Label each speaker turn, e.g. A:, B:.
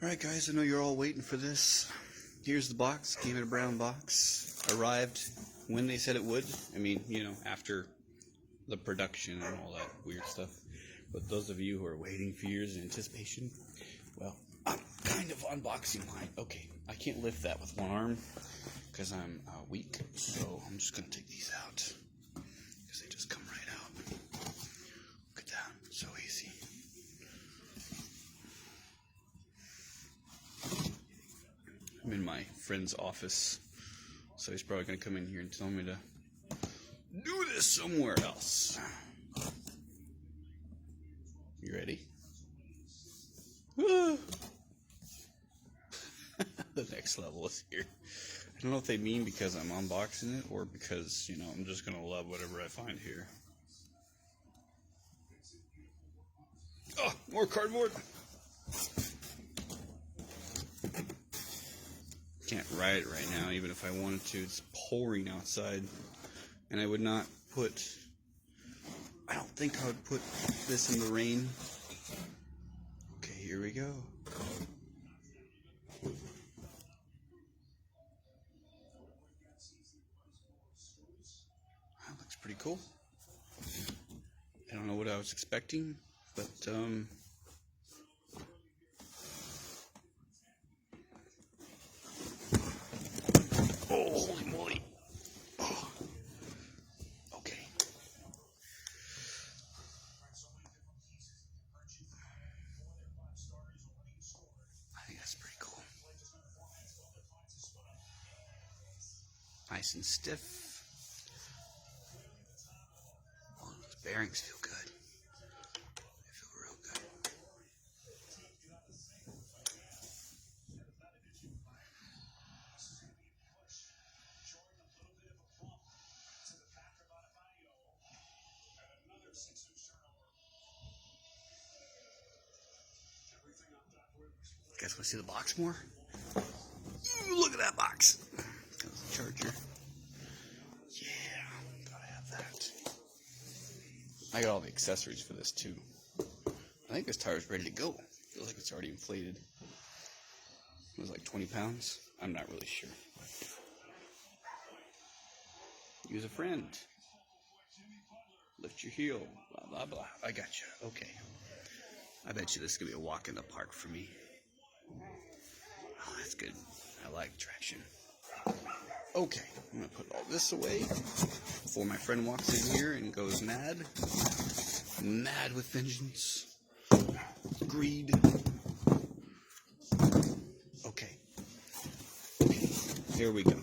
A: Alright guys, I know you're all waiting for this. Here's the box. Came in a brown box. Arrived when they said it would. I mean, you know, after the production and all that weird stuff. But those of you who are waiting for years in anticipation, well, I'm kind of unboxing mine. Okay, I can't lift that with one arm because I'm weak. So I'm just going to take these out because they just come right out. Look at that. So easy. I'm in my friend's office, so he's probably going to come in here and tell me to do this somewhere else. You ready? The next level is here. I don't know if they mean because I'm unboxing it or because, you know, I'm just going to love whatever I find here. Oh, more cardboard. Can't ride it right now, even if I wanted to. It's pouring outside, and I would not put, I don't think I would put this in the rain. Okay, here we go. That looks pretty cool. I don't know what I was expecting, but oh, holy moly. Oh. Okay. I think that's pretty cool. Nice and stiff. Oh, those bearings feel good. They feel real good. You guys want to see the box more? Ooh, look at that box. There's the charger. Yeah, gotta have that. I got all the accessories for this too. I think this tire's ready to go. Feels like it's already inflated. It was like 20 pounds. I'm not really sure. Use a friend. Lift your heel. Blah, blah, blah. I got you. Okay. I bet you this is going to be a walk in the park for me. Oh, that's good. I like traction. Okay. I'm going to put all this away before my friend walks in here and goes mad. Mad with vengeance. Greed. Okay. Here we go.